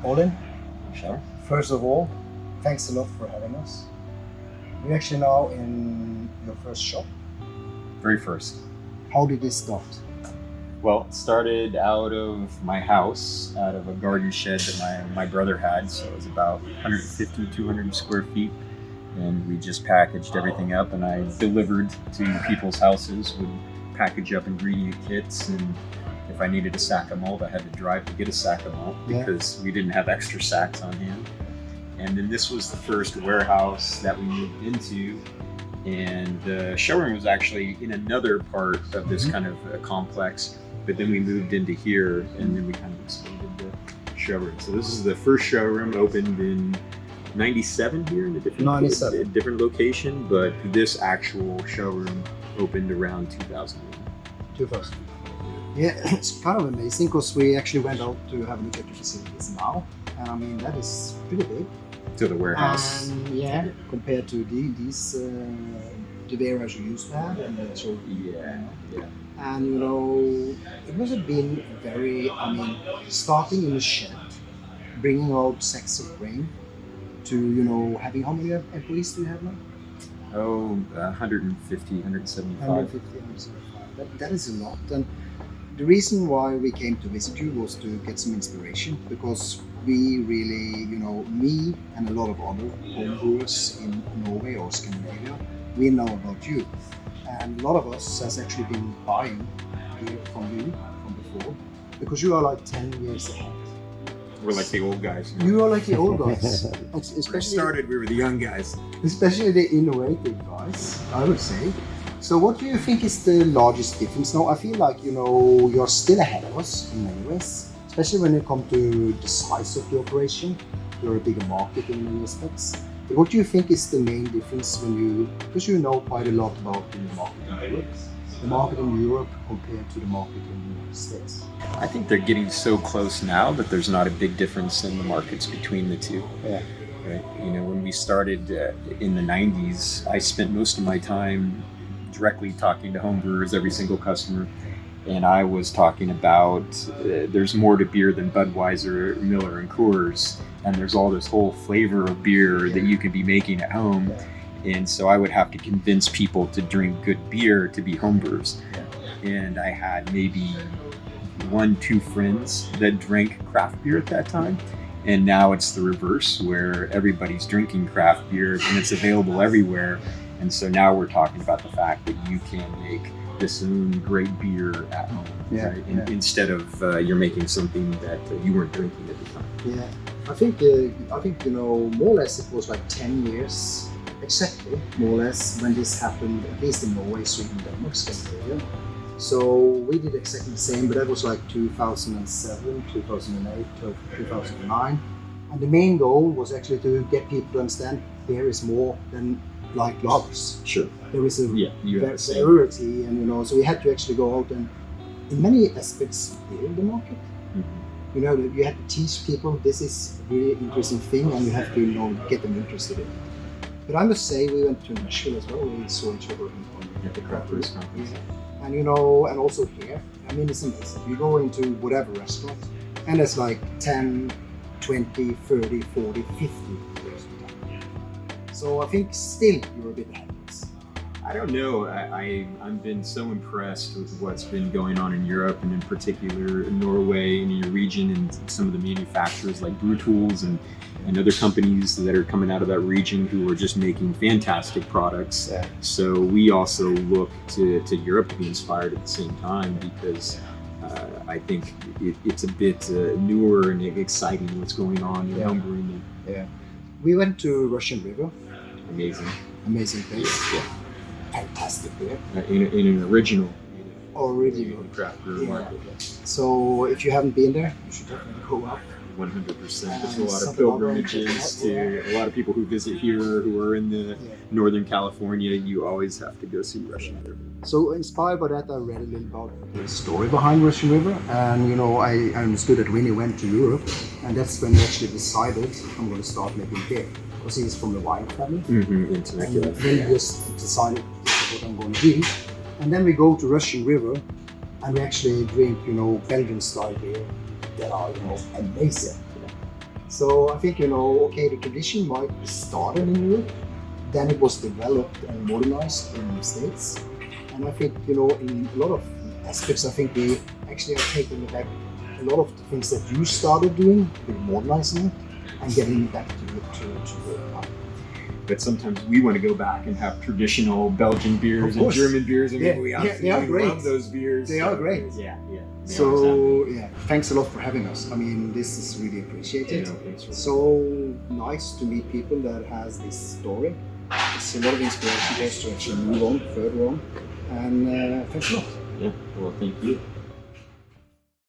Olin, Sure. first of all, thanks a lot for having us. We're actually now in your first shop. Very first. How did this start? Well, it started out of my house, out of a garden shed that my brother had. So it was about 150, 200 square feet. And we just packaged everything up and I delivered to people's houses, would package up ingredient kits. And if I needed a sack of malt, I had to drive to get a sack of malt because we didn't have extra sacks on hand. And then this was the first warehouse that we moved into. And the showroom was actually in another part of this kind of complex. But then we moved into here and then we kind of expanded the showroom. So this is the first showroom, opened in 97 here in a different location, but this actual showroom opened around 2001. 2000. Yeah, it's kind of amazing because we actually went out to have a look at the facilities now. And I mean, that is pretty big. To the warehouse. And compared to these the warehouse you used to have. And so, Yeah. And it must have been very, starting in the shed, bringing out sacks of grain to, having how many employees do you have now? Oh, 150, 175. 150, 175. That is a lot. And the reason why we came to visit you was to get some inspiration because we really, me and a lot of other homebrewers in Norway or Scandinavia, we know about you. And a lot of us has actually been buying beer from you from before because you are like 10 years ahead. We're like the old guys. You are like the old guys. We were the young guys. Especially the innovative guys, I would say. So what do you think is the largest difference now? I feel like, you're still ahead of us in many ways, especially when it comes to the size of the operation. You're a bigger market in many respects. But what do you think is the main difference because you know quite a lot about the market in Europe compared to the market in the United States? I think they're getting so close now that there's not a big difference in the markets between the two. Yeah. Right. When we started in the 90s, I spent most of my time directly talking to homebrewers, every single customer. And I was talking about there's more to beer than Budweiser, Miller, and Coors. And there's all this whole flavor of beer that you can be making at home. And so I would have to convince people to drink good beer to be homebrewers. And I had maybe 1-2 friends that drank craft beer at that time. And now it's the reverse where everybody's drinking craft beer and it's available everywhere. And so now we're talking about the fact that you can make this own great beer at home, right? Instead of you're making something that you weren't drinking at the time. Yeah, I think more or less it was like 10 years exactly, more or less, when this happened, at least in Norway, Sweden, Denmark, Scandinavia. So we did exactly the same, but that was like 2007, 2008, 2009. And the main goal was actually to get people to understand beer is more than like lagers. Sure. There is a variety, and so we had to actually go out and, in many aspects, build the market. Mm-hmm. You have to teach people this is a really interesting thing, and you have to get them interested in it. But I must say, we went to Nashville as well. We saw each other at the craft brewers conference. Yeah. And and also here. I mean, it's amazing. You go into whatever restaurant, and it's like 10, 20, 30, 40, 50. So I think still you're a bit ahead of us. I don't know. I've been so impressed with what's been going on in Europe and in particular in Norway and in your region and some of the manufacturers like Brew Tools and other companies that are coming out of that region who are just making fantastic products. Yeah. So we also look to Europe to be inspired at the same time because I think it's a bit newer and exciting what's going on in homebrewing. Yeah. We went to Russian River. Amazing place. Yeah. Fantastic beer. In an original craft brewer market. So if you haven't been there, you should definitely go up. 100%. There's a lot of pilgrimages to a lot of people who visit here who are in the Northern California. You always have to go see Russian River. So inspired by that, I read a little about the story behind Russian River, and I understood that when he went to Europe, and that's when he actually decided I'm going to start making beer because he's from the wine family. In Temecula. And then he just decided this is what I'm going to do, and then we go to Russian River, and we actually drink Belgian style beer that are amazing. So I think, okay, the tradition might be started in Europe, then it was developed and modernized in the States. And I think, in a lot of aspects, I think we actually are taking back a lot of the things that you started doing, modernizing it, and getting it back to Europe. But sometimes we want to go back and have traditional Belgian beers and German beers. And we absolutely love those beers. They are great. Yeah. So, thanks a lot for having us. I mean, this is really appreciated. So nice to meet people that has this story. It's a lot of inspiration for us to actually move on, further on. And thanks a lot. Yeah, well, thank you.